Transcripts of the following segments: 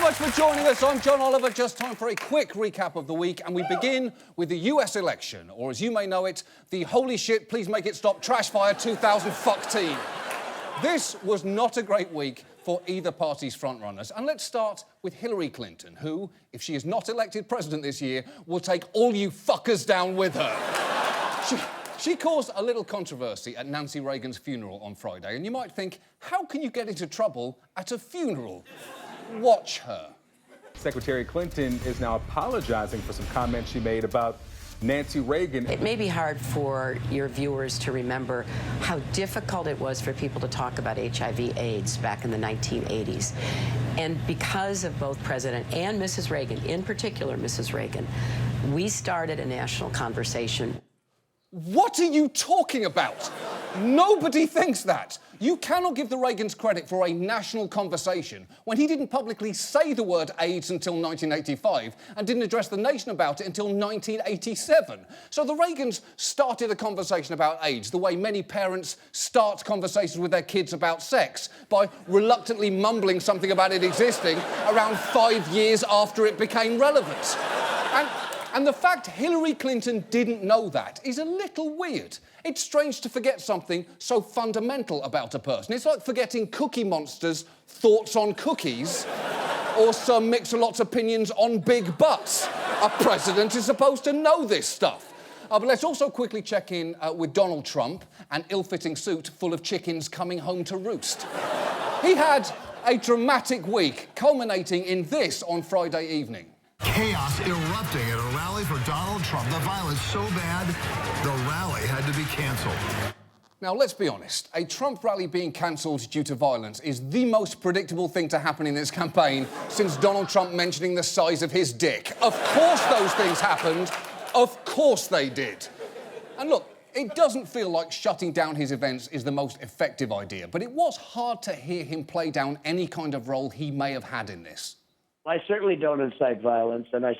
much for joining us. I'm John Oliver. Just time for a quick recap of the week, and we begin with the US election, or as you may know it, the holy shit, please make it stop trash fire 2000 fuck team. This was not a great week for either party's frontrunners. And let's start with Hillary Clinton, who, if she is not elected president this year, will take all you fuckers down with her. She caused a little controversy at Nancy Reagan's funeral on Friday, and you might think, how can you get into trouble at a funeral? Watch her. Secretary Clinton is now apologizing for some comments she made about Nancy Reagan. It may be hard for your viewers to remember how difficult it was for people to talk about HIV/AIDS back in the 1980s. And because of both President and Mrs. Reagan, in particular Mrs. Reagan, we started a national conversation. What are you talking about? Nobody thinks that. You cannot give the Reagans credit for a national conversation when he didn't publicly say the word AIDS until 1985 and didn't address the nation about it until 1987. So the Reagans started a conversation about AIDS the way many parents start conversations with their kids about sex, by reluctantly mumbling something about it existing around 5 years after it became relevant. And the fact Hillary Clinton didn't know that is a little weird. It's strange to forget something so fundamental about a person. It's like forgetting Cookie Monster's thoughts on cookies or Sir Mix-a-Lot's opinions on big butts. A president is supposed to know this stuff. But let's also quickly check in with Donald Trump, an ill-fitting suit full of chickens coming home to roost. He had a dramatic week, culminating in this on Friday evening. Chaos erupting at a rally for Donald Trump. The violence so bad, the rally had to be cancelled. Now, let's be honest. A Trump rally being cancelled due to violence is the most predictable thing to happen in this campaign since Donald Trump mentioning the size of his dick. Of course those things happened. Of course they did. And look, it doesn't feel like shutting down his events is the most effective idea, but it was hard to hear him play down any kind of role he may have had in this. I certainly don't incite violence, and I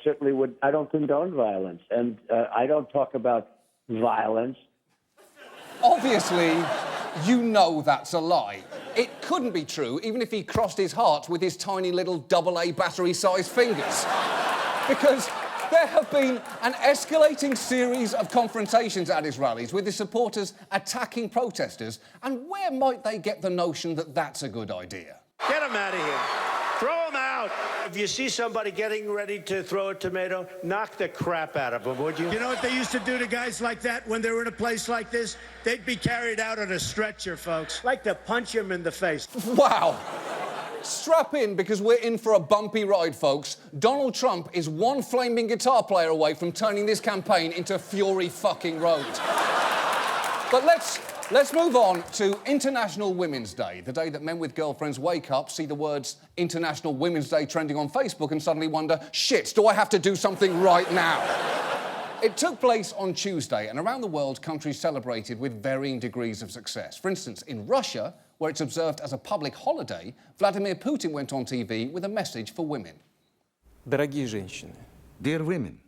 don't condone violence, and I don't talk about violence. Obviously, you know that's a lie. It couldn't be true, even if he crossed his heart with his tiny little AA battery-sized fingers. Because there have been an escalating series of confrontations at his rallies with his supporters attacking protesters, and where might they get the notion that that's a good idea? Get him out of here. Throw him out. If you see somebody getting ready to throw a tomato, knock the crap out of them, would you? You know what they used to do to guys like that when they were in a place like this? They'd be carried out on a stretcher, folks. Like to punch him in the face. Wow. Strap in, because we're in for a bumpy ride, folks. Donald Trump is one flaming guitar player away from turning this campaign into Fury fucking Road. But let's move on to International Women's Day, the day that men with girlfriends wake up, see the words International Women's Day trending on Facebook and suddenly wonder, shit, do I have to do something right now? It took place on Tuesday, and around the world, countries celebrated with varying degrees of success. For instance, in Russia, where it's observed as a public holiday, Vladimir Putin went on TV with a message for women. Дорогие женщины, Dear women,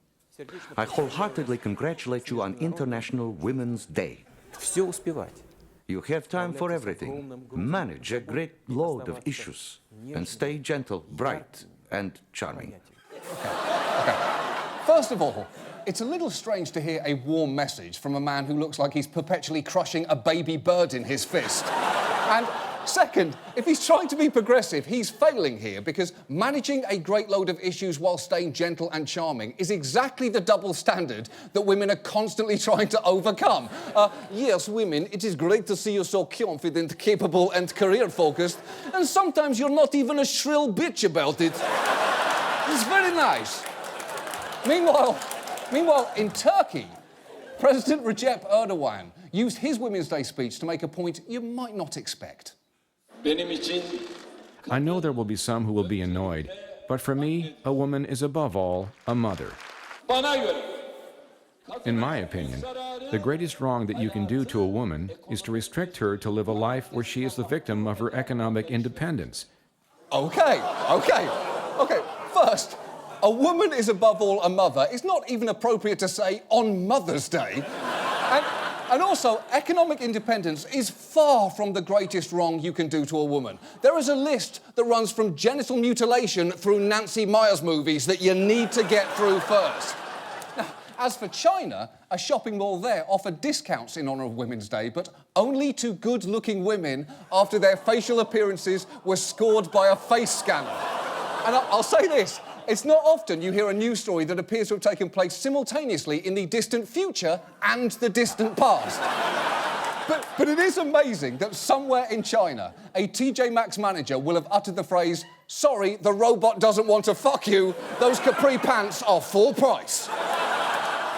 I wholeheartedly congratulate you on International Women's Day. все успевать. You have time for everything, manage a great load of issues, and stay gentle, bright, and charming. Okay. First of all, it's a little strange to hear a warm message from a man who looks like he's perpetually crushing a baby bird in his fist. And second, if he's trying to be progressive, he's failing here, because managing a great load of issues while staying gentle and charming is exactly the double standard that women are constantly trying to overcome. Yes, women, it is great to see you so confident, capable, and career-focused, and sometimes you're not even a shrill bitch about it. It's very nice. Meanwhile, in Turkey, President Recep Erdogan used his Women's Day speech to make a point you might not expect. I know there will be some who will be annoyed, but for me, a woman is above all a mother. In my opinion, the greatest wrong that you can do to a woman is to restrict her to live a life where she is the victim of her economic independence. Okay. First, a woman is above all a mother. It's not even appropriate to say on Mother's Day. And also, economic independence is far from the greatest wrong you can do to a woman. There is a list that runs from genital mutilation through Nancy Meyers movies that you need to get through first. Now, as for China, a shopping mall there offered discounts in honour of Women's Day, but only to good-looking women after their facial appearances were scored by a face scanner. And I'll say this. It's not often you hear a news story that appears to have taken place simultaneously in the distant future and the distant past. But it is amazing that somewhere in China, a TJ Maxx manager will have uttered the phrase, "Sorry, the robot doesn't want to fuck you. Those capri pants are full price."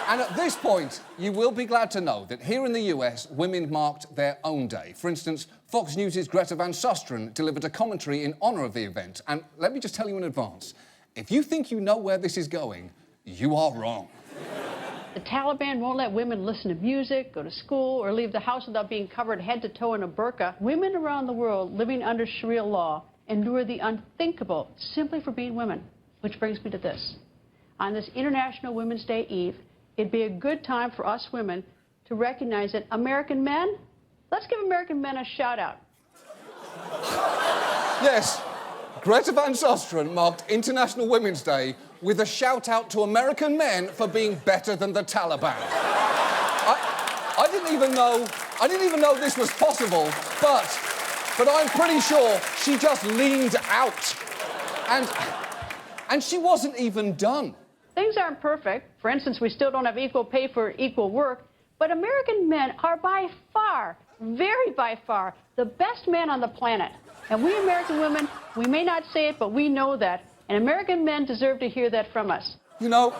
And at this point, you will be glad to know that here in the US, women marked their own day. For instance, Fox News' Greta Van Susteren delivered a commentary in honour of the event. And let me just tell you in advance, if you think you know where this is going, you are wrong. The Taliban won't let women listen to music, go to school, or leave the house without being covered head to toe in a burqa. Women around the world living under Sharia law endure the unthinkable simply for being women. Which brings me to this. On this International Women's Day Eve, it'd be a good time for us women to recognize that American men, let's give American men a shout out. Yes. Greta Van Susteren marked International Women's Day with a shout-out to American men for being better than the Taliban. I didn't even know this was possible, but I'm pretty sure she just leaned out. And she wasn't even done. Things aren't perfect. For instance, we still don't have equal pay for equal work, but American men are by far, very by far, the best men on the planet. And we American women, we may not say it, but we know that. And American men deserve to hear that from us. You know,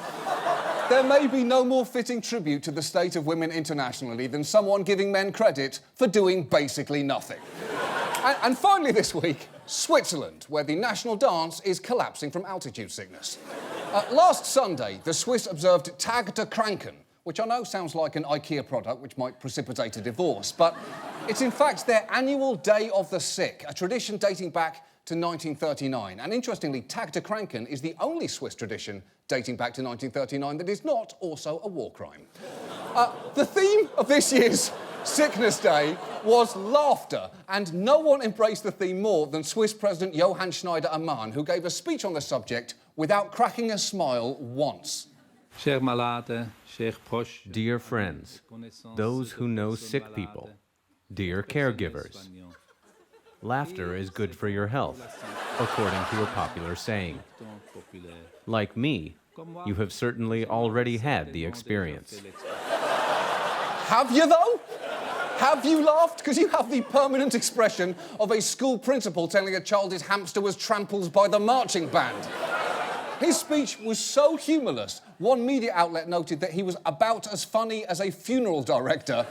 there may be no more fitting tribute to the state of women internationally than someone giving men credit for doing basically nothing. And finally this week, Switzerland, where the national dance is collapsing from altitude sickness. Last Sunday, the Swiss observed Tag der Kranken, which I know sounds like an IKEA product which might precipitate a divorce, but it's in fact their annual Day of the Sick, a tradition dating back to 1939. And interestingly, Tag der Kranken is the only Swiss tradition dating back to 1939 that is not also a war crime. The theme of this year's Sickness Day was laughter, and no one embraced the theme more than Swiss President Johann Schneider-Ammann, who gave a speech on the subject without cracking a smile once. Dear friends, those who know sick people, dear caregivers, laughter is good for your health, according to a popular saying. Like me, you have certainly already had the experience. Have you, though? Have you laughed? Because you have the permanent expression of a school principal telling a child his hamster was trampled by the marching band. His speech was so humourless, one media outlet noted that he was about as funny as a funeral director,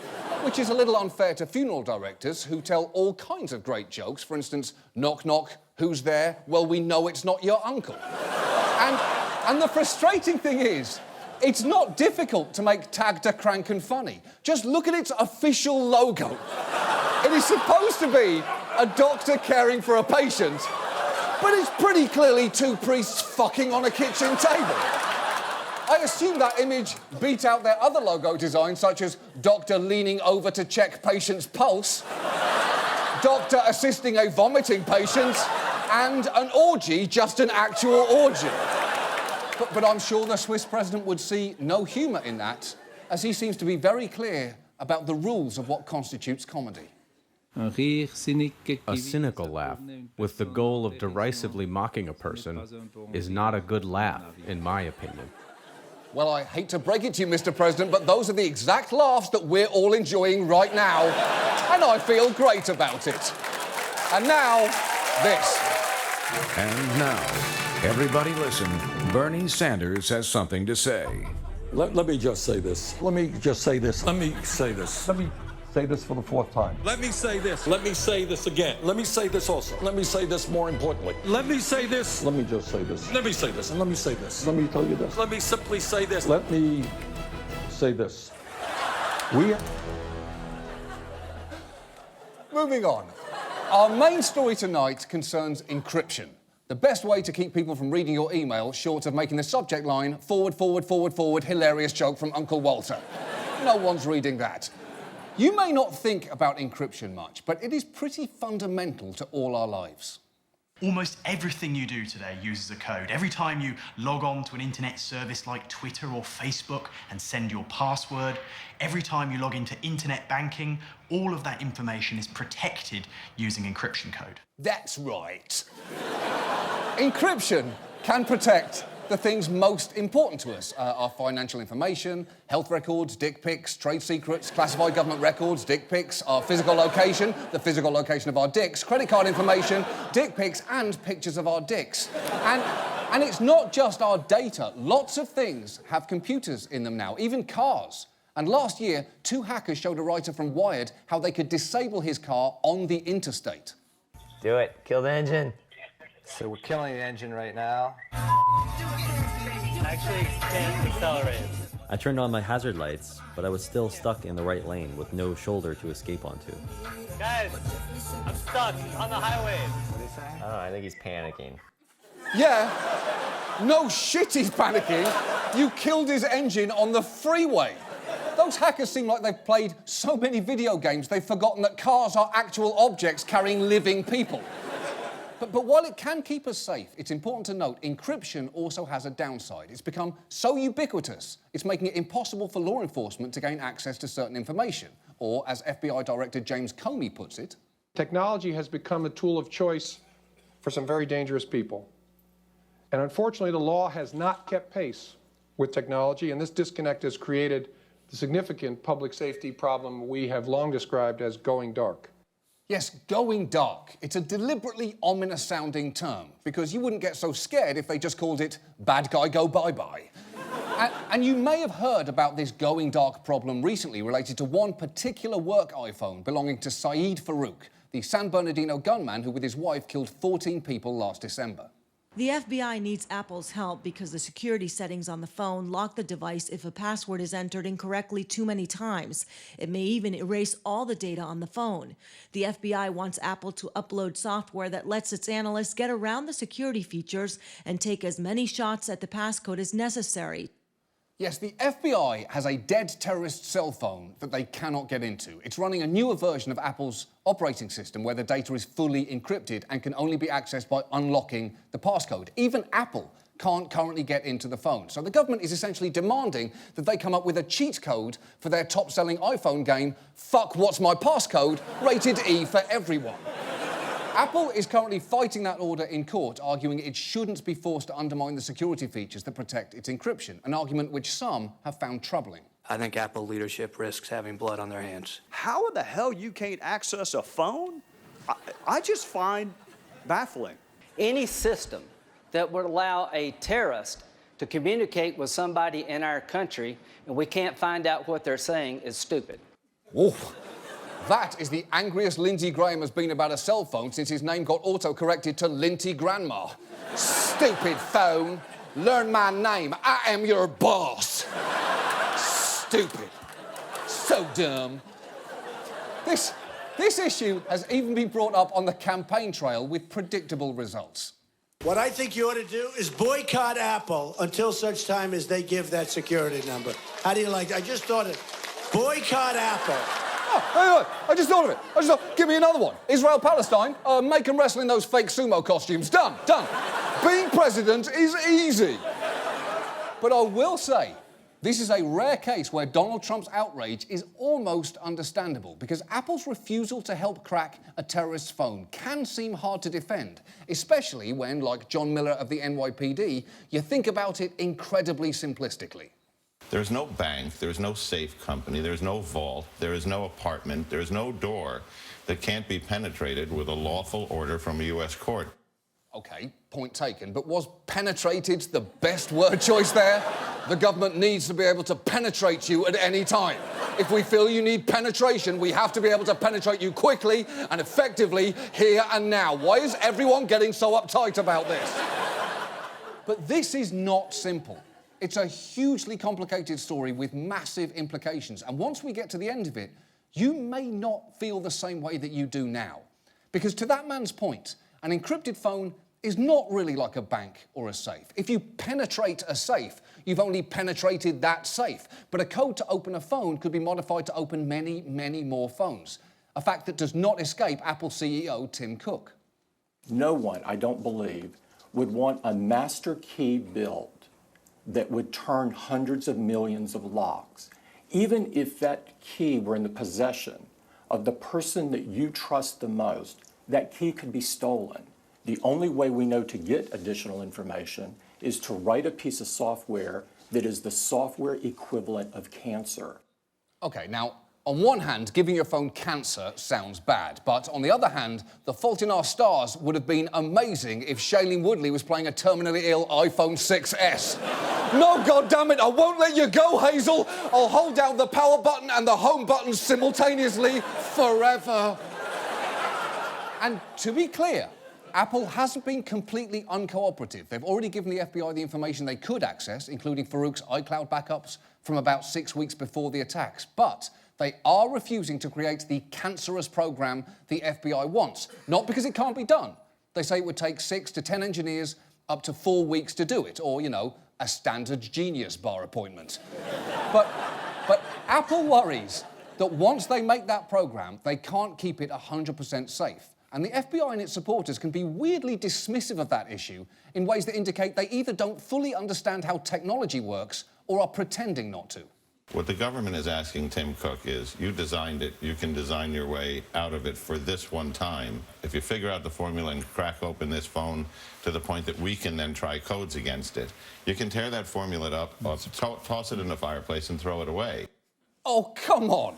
which is a little unfair to funeral directors who tell all kinds of great jokes. For instance, knock, knock, who's there? Well, we know it's not your uncle. And the frustrating thing is, it's not difficult to make Tag der Kranken funny. Just look at its official logo. It is supposed to be a doctor caring for a patient, but it's pretty clearly two priests fucking on a kitchen table. I assume that image beat out their other logo designs, such as doctor leaning over to check patient's pulse, doctor assisting a vomiting patient, and an orgy, just an actual orgy. But I'm sure the Swiss president would see no humour in that, as he seems to be very clear about the rules of what constitutes comedy. A cynical laugh, with the goal of derisively mocking a person, is not a good laugh, in my opinion. Well, I hate to break it to you, Mr. President, but those are the exact laughs that we're all enjoying right now, and I feel great about it. And now, this. And now, everybody listen. Bernie Sanders has something to say. Let me just say this. Let me just say this. Let me say this. Let me say this for the fourth time. Let me say this. Let me say this again. Let me say this also. Let me say this more importantly. Let me say this. Let me just say this. Let me say this. And let me say this. Let me tell you this. Let me simply say this. Let me say this. Moving on. Our main story tonight concerns encryption. The best way to keep people from reading your email, short of making the subject line, forward, forward, forward, forward, hilarious joke from Uncle Walter. No one's reading that. You may not think about encryption much, but it is pretty fundamental to all our lives. Almost everything you do today uses a code. Every time you log on to an internet service like Twitter or Facebook and send your password, every time you log into internet banking, all of that information is protected using encryption code. That's right. Encryption can protect the things most important to us. Our financial information, health records, dick pics, trade secrets, classified government records, dick pics, our physical location, the physical location of our dicks, credit card information, dick pics, and pictures of our dicks. And it's not just our data. Lots of things have computers in them now, even cars. And last year, 2 hackers showed a writer from Wired how they could disable his car on the interstate. Do it. Kill the engine. So we're killing the engine right now. Actually, can't accelerate. I turned on my hazard lights, but I was still stuck in the right lane with no shoulder to escape onto. Guys, I'm stuck on the highway. What are you saying? Oh, I think he's panicking. Yeah, no shit he's panicking. You killed his engine on the freeway. Those hackers seem like they've played so many video games they've forgotten that cars are actual objects carrying living people. But while it can keep us safe, it's important to note encryption also has a downside. It's become so ubiquitous, it's making it impossible for law enforcement to gain access to certain information. Or, as FBI Director James Comey puts it, technology has become a tool of choice for some very dangerous people. And unfortunately, the law has not kept pace with technology, and this disconnect has created the significant public safety problem we have long described as going dark. Yes, going dark. It's a deliberately ominous-sounding term, because you wouldn't get so scared if they just called it bad guy go bye-bye. And you may have heard about this going dark problem recently related to one particular work iPhone belonging to Saeed Farouk, the San Bernardino gunman who with his wife killed 14 people last December. The FBI needs Apple's help because the security settings on the phone lock the device if a password is entered incorrectly too many times. It may even erase all the data on the phone. The FBI wants Apple to upload software that lets its analysts get around the security features and take as many shots at the passcode as necessary. Yes, the FBI has a dead terrorist cell phone that they cannot get into. It's running a newer version of Apple's operating system where the data is fully encrypted and can only be accessed by unlocking the passcode. Even Apple can't currently get into the phone. So the government is essentially demanding that they come up with a cheat code for their top-selling iPhone game, Fuck What's My Passcode, rated E for everyone. Apple is currently fighting that order in court, arguing it shouldn't be forced to undermine the security features that protect its encryption, an argument which some have found troubling. I think Apple leadership risks having blood on their hands. How in the hell you can't access a phone? I just find baffling. Any system that would allow a terrorist to communicate with somebody in our country and we can't find out what they're saying is stupid. Oh. That is the angriest Lindsey Graham has been about a cell phone since his name got auto-corrected to Linty Grandma. Stupid phone. Learn my name. I am your boss. Stupid. So dumb. This issue has even been brought up on the campaign trail with predictable results. What I think you ought to do is boycott Apple until such time as they give that security number. How do you like that? I just thought it. Boycott Apple. Oh, I just thought of it. Give me another one. Israel-Palestine, make them wrestle in those fake sumo costumes. Done. Being president is easy. But I will say, this is a rare case where Donald Trump's outrage is almost understandable, because Apple's refusal to help crack a terrorist's phone can seem hard to defend, especially when, like John Miller of the NYPD, you think about it incredibly simplistically. There's no bank, there's no safe company, there's no vault, there is no apartment, there's no door that can't be penetrated with a lawful order from a U.S. court. OK, point taken, but was penetrated the best word choice there? The government needs to be able to penetrate you at any time. If we feel you need penetration, we have to be able to penetrate you quickly and effectively here and now. Why is everyone getting so uptight about this? But this is not simple. It's a hugely complicated story with massive implications. And once we get to the end of it, you may not feel the same way that you do now. Because to that man's point, an encrypted phone is not really like a bank or a safe. If you penetrate a safe, you've only penetrated that safe. But a code to open a phone could be modified to open many, many more phones. A fact that does not escape Apple CEO Tim Cook. No one, I don't believe, would want a master key built that would turn hundreds of millions of locks. Even if that key were in the possession of the person that you trust the most, that key could be stolen. The only way we know to get additional information is to write a piece of software that is the software equivalent of cancer. Okay, now, on one hand, giving your phone cancer sounds bad, but on the other hand, The Fault in Our Stars would have been amazing if Shailene Woodley was playing a terminally ill iPhone 6S. No, goddammit, I won't let you go, Hazel. I'll hold down the power button and the home button simultaneously forever. And to be clear, Apple hasn't been completely uncooperative. They've already given the FBI the information they could access, including Farouk's iCloud backups from about 6 weeks before the attacks. But they are refusing to create the cancerous program the FBI wants. Not because it can't be done. They say it would take 6 to 10 engineers up to 4 weeks to do it, or, you know, a standard Genius bar appointment. But Apple worries that once they make that program, they can't keep it 100% safe. And the FBI and its supporters can be weirdly dismissive of that issue in ways that indicate they either don't fully understand how technology works or are pretending not to. What the government is asking Tim Cook is, you designed it, you can design your way out of it for this one time. If you figure out the formula and crack open this phone to the point that we can then try codes against it, you can tear that formula up, toss it in the fireplace and throw it away. Oh, come on.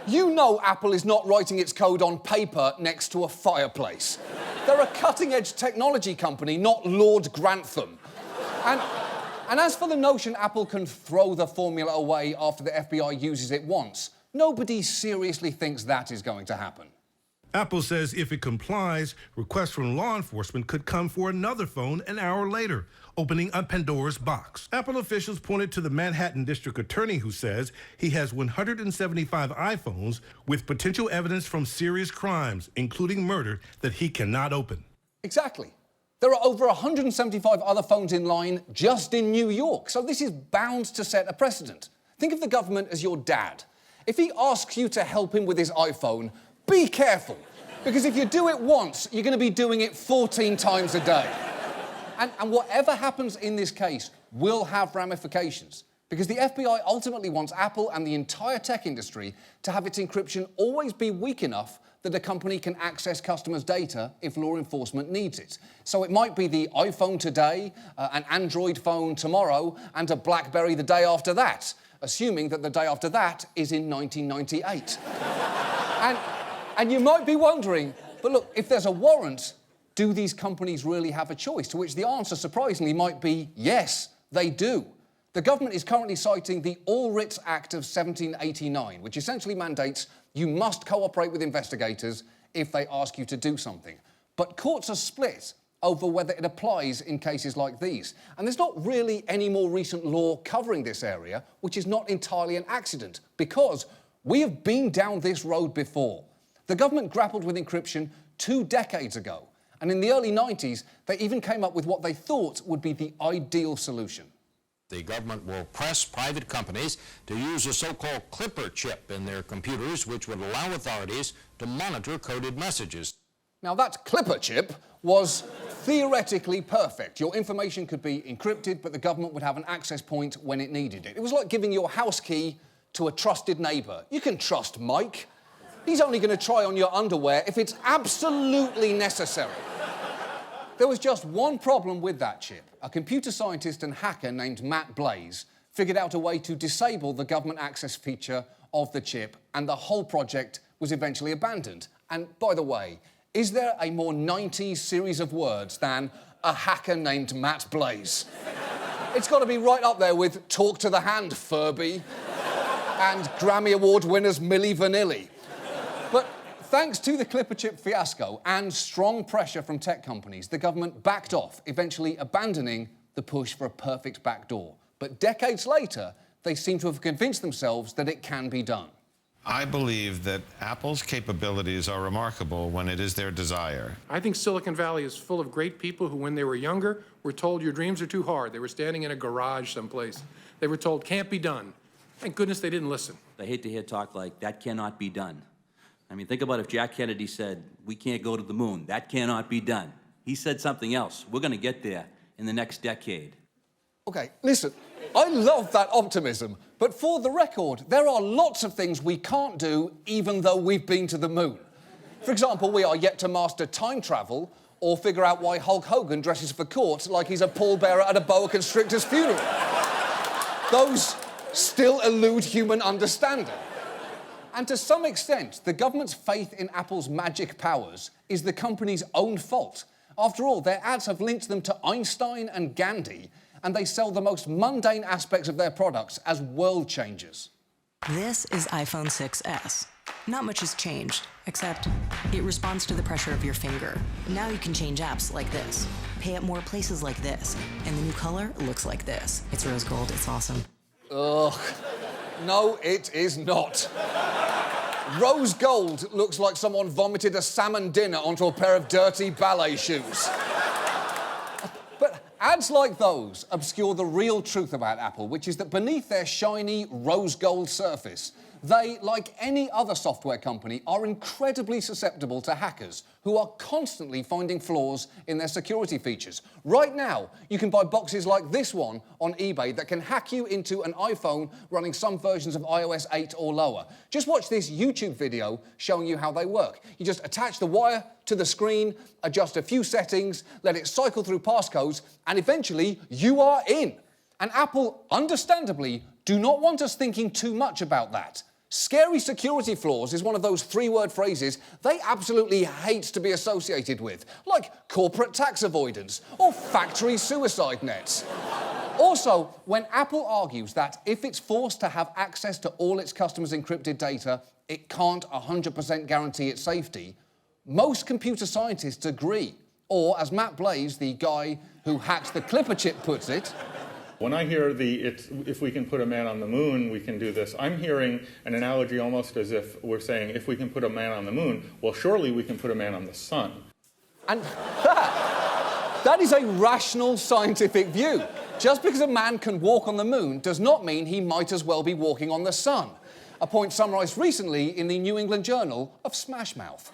You know Apple is not writing its code on paper next to a fireplace. They're a cutting-edge technology company, not Lord Grantham. And as for the notion Apple can throw the formula away after the FBI uses it once, nobody seriously thinks that is going to happen. Apple says if it complies, requests from law enforcement could come for another phone an hour later, opening a Pandora's box. Apple officials pointed to the Manhattan district attorney who says he has 175 iPhones with potential evidence from serious crimes, including murder, that he cannot open. Exactly. There are over 175 other phones in line just in New York, so this is bound to set a precedent. Think of the government as your dad. If he asks you to help him with his iPhone, be careful, because if you do it once, you're going to be doing it 14 times a day. And whatever happens in this case will have ramifications, because the FBI ultimately wants Apple and the entire tech industry to have its encryption always be weak enough that a company can access customers' data if law enforcement needs it. So it might be the iPhone today, an Android phone tomorrow, and a BlackBerry the day after that, assuming that the day after that is in 1998. And you might be wondering, but look, if there's a warrant, do these companies really have a choice? To which the answer, surprisingly, might be yes, they do. The government is currently citing the All Writs Act of 1789, which essentially mandates you must cooperate with investigators if they ask you to do something. But courts are split over whether it applies in cases like these. And there's not really any more recent law covering this area, which is not entirely an accident, because we have been down this road before. The government grappled with encryption 2 decades ago, and in the early 90s, they even came up with what they thought would be the ideal solution. The government will press private companies to use a so-called Clipper chip in their computers, which would allow authorities to monitor coded messages. Now, that Clipper chip was theoretically perfect. Your information could be encrypted, but the government would have an access point when it needed it. It was like giving your house key to a trusted neighbour. You can trust Mike. He's only going to try on your underwear if it's absolutely necessary. There was just one problem with that chip. A computer scientist and hacker named Matt Blaze figured out a way to disable the government access feature of the chip, and the whole project was eventually abandoned. And by the way, is there a more 90s series of words than a hacker named Matt Blaze? It's got to be right up there with Talk to the Hand, Furby, and Grammy Award winners Milli Vanilli. But thanks to the Clipper chip fiasco and strong pressure from tech companies, the government backed off, eventually abandoning the push for a perfect backdoor. But decades later, they seem to have convinced themselves that it can be done. I believe that Apple's capabilities are remarkable when it is their desire. I think Silicon Valley is full of great people who, when they were younger, were told your dreams are too hard. They were standing in a garage someplace. They were told can't be done. Thank goodness they didn't listen. I hate to hear talk like that cannot be done. I mean, think about if Jack Kennedy said, we can't go to the moon. That cannot be done. He said something else. We're going to get there in the next decade. OK, listen, I love that optimism, but for the record, there are lots of things we can't do even though we've been to the moon. For example, we are yet to master time travel or figure out why Hulk Hogan dresses for court like he's a pallbearer at a boa constrictor's funeral. Those still elude human understanding. And to some extent, the government's faith in Apple's magic powers is the company's own fault. After all, their ads have linked them to Einstein and Gandhi, and they sell the most mundane aspects of their products as world changers. This is iPhone 6s. Not much has changed, except it responds to the pressure of your finger. Now you can change apps like this, pay at more places like this, and the new color looks like this. It's rose gold, it's awesome. Ugh. No, it is not. Rose gold looks like someone vomited a salmon dinner onto a pair of dirty ballet shoes. But ads like those obscure the real truth about Apple, which is that beneath their shiny rose gold surface, they, like any other software company, are incredibly susceptible to hackers who are constantly finding flaws in their security features. Right now, you can buy boxes like this one on eBay that can hack you into an iPhone running some versions of iOS 8 or lower. Just watch this YouTube video showing you how they work. You just attach the wire to the screen, adjust a few settings, let it cycle through passcodes, and eventually you are in. And Apple, understandably, do not want us thinking too much about that. Scary security flaws is one of those three-word phrases they absolutely hate to be associated with, like corporate tax avoidance or factory suicide nets. Also, when Apple argues that if it's forced to have access to all its customers' encrypted data, it can't 100% guarantee its safety, most computer scientists agree. Or, as Matt Blaze, the guy who hacked the Clipper chip, puts it, when I hear if we can put a man on the moon, we can do this, I'm hearing an analogy almost as if we're saying, if we can put a man on the moon, well, surely we can put a man on the sun. And that is a rational scientific view. Just because a man can walk on the moon does not mean he might as well be walking on the sun. A point summarised recently in the New England Journal of Smash Mouth.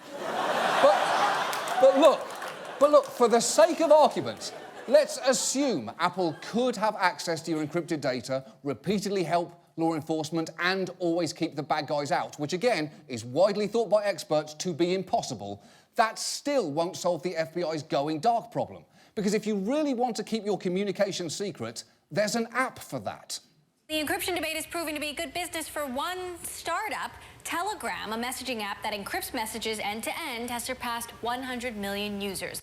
But look, for the sake of argument, let's assume Apple could have access to your encrypted data, repeatedly help law enforcement, and always keep the bad guys out, which again is widely thought by experts to be impossible. That still won't solve the FBI's going dark problem. Because if you really want to keep your communication secret, there's an app for that. The encryption debate is proving to be good business for one startup. Telegram, a messaging app that encrypts messages end-to-end, has surpassed 100 million users.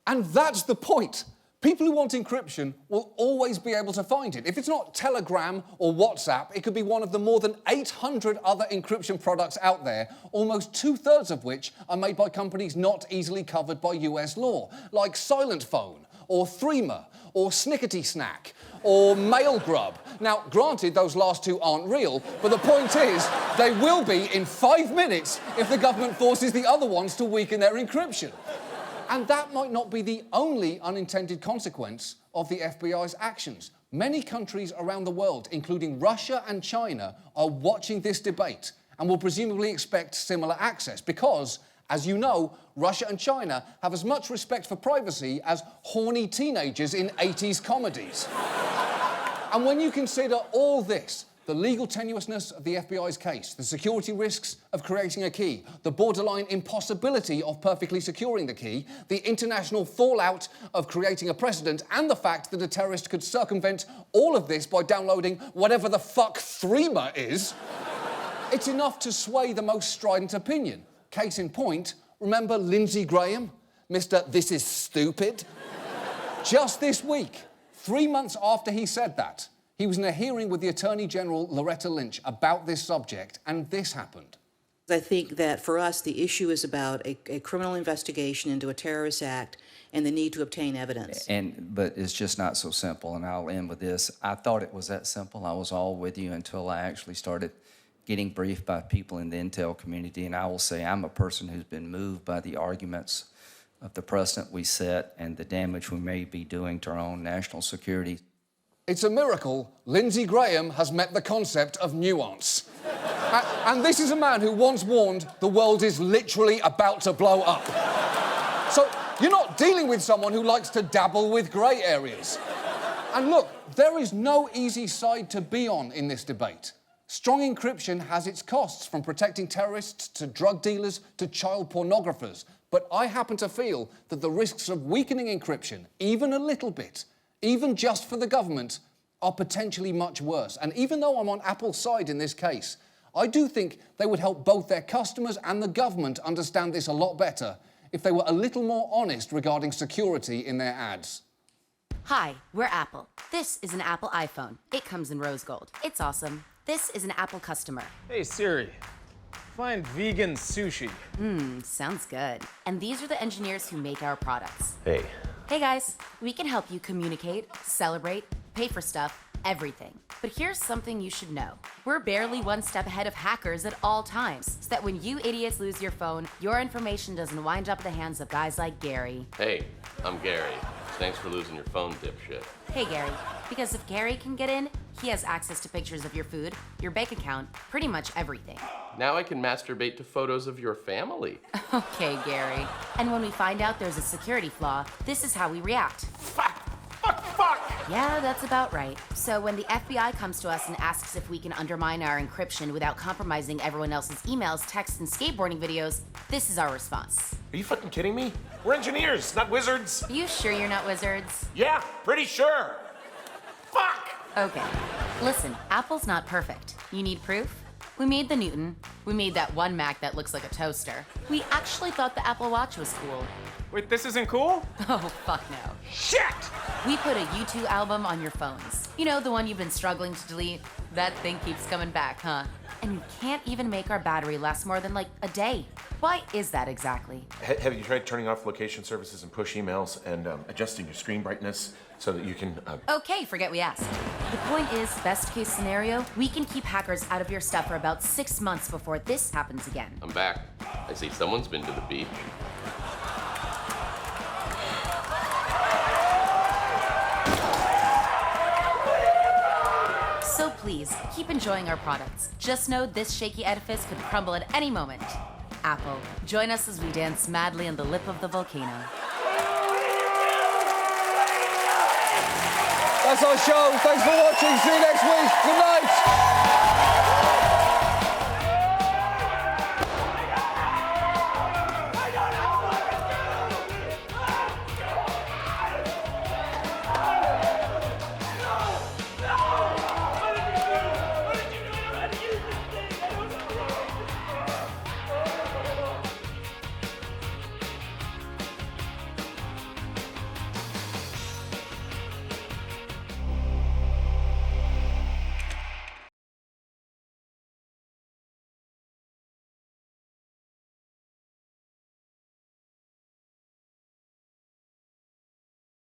And that's the point. People who want encryption will always be able to find it. If it's not Telegram or WhatsApp, it could be one of the more than 800 other encryption products out there, almost 2/3 of which are made by companies not easily covered by US law, like Silent Phone, or Threema, or Snickety Snack, or Mailgrub. Now, granted, those last two aren't real, but the point is, they will be in 5 minutes if the government forces the other ones to weaken their encryption. And that might not be the only unintended consequence of the FBI's actions. Many countries around the world, including Russia and China, are watching this debate and will presumably expect similar access because, as you know, Russia and China have as much respect for privacy as horny teenagers in 80s comedies. And when you consider all this, the legal tenuousness of the FBI's case, the security risks of creating a key, the borderline impossibility of perfectly securing the key, the international fallout of creating a precedent, and the fact that a terrorist could circumvent all of this by downloading whatever the fuck Threema is, it's enough to sway the most strident opinion. Case in point, remember Lindsey Graham, Mr. This is Stupid? Just this week, 3 months after he said that, he was in a hearing with the Attorney General, Loretta Lynch, about this subject, and this happened. I think that for us, the issue is about a criminal investigation into a terrorist act and the need to obtain evidence. But it's just not so simple, and I'll end with this. I thought it was that simple. I was all with you until I actually started getting briefed by people in the intel community, and I will say I'm a person who's been moved by the arguments of the precedent we set and the damage we may be doing to our own national security. It's a miracle Lindsey Graham has met the concept of nuance. And this is a man who once warned the world is literally about to blow up. So you're not dealing with someone who likes to dabble with grey areas. And look, there is no easy side to be on in this debate. Strong encryption has its costs, from protecting terrorists to drug dealers to child pornographers. But I happen to feel that the risks of weakening encryption, even a little bit, even just for the government, are potentially much worse. And even though I'm on Apple's side in this case, I do think they would help both their customers and the government understand this a lot better if they were a little more honest regarding security in their ads. Hi, we're Apple. This is an Apple iPhone. It comes in rose gold. It's awesome. This is an Apple customer. Hey Siri, find vegan sushi. Sounds good. And these are the engineers who make our products. Hey. Hey guys, we can help you communicate, celebrate, pay for stuff, everything. But here's something you should know. We're barely one step ahead of hackers at all times, so that when you idiots lose your phone, your information doesn't wind up in the hands of guys like Gary. Hey, I'm Gary. Thanks for losing your phone, dipshit. Hey Gary, because if Gary can get in, he has access to pictures of your food, your bank account, pretty much everything. Now I can masturbate to photos of your family. Okay, Gary. And when we find out there's a security flaw, this is how we react. Fuck! Yeah, that's about right. So when the FBI comes to us and asks if we can undermine our encryption without compromising everyone else's emails, texts, and skateboarding videos, this is our response. Are you fucking kidding me? We're engineers, not wizards. Are you sure you're not wizards? Yeah, pretty sure. Fuck! Okay. Listen, Apple's not perfect. You need proof? We made the Newton. We made that one Mac that looks like a toaster. We actually thought the Apple Watch was cool. Wait, this isn't cool? Oh, fuck no. Shit! We put a U2 album on your phones. You know, the one you've been struggling to delete? That thing keeps coming back, huh? And you can't even make our battery last more than like a day. Why is that exactly? Have you tried turning off location services and push emails and adjusting your screen brightness so that you can... Okay, forget we asked. The point is, best case scenario, we can keep hackers out of your stuff for about 6 months before this happens again. I'm back. I see someone's been to the beach. So please, keep enjoying our products. Just know this shaky edifice could crumble at any moment. Apple, join us as we dance madly on the lip of the volcano. That's our show. Thanks for watching. See you next week. Good night.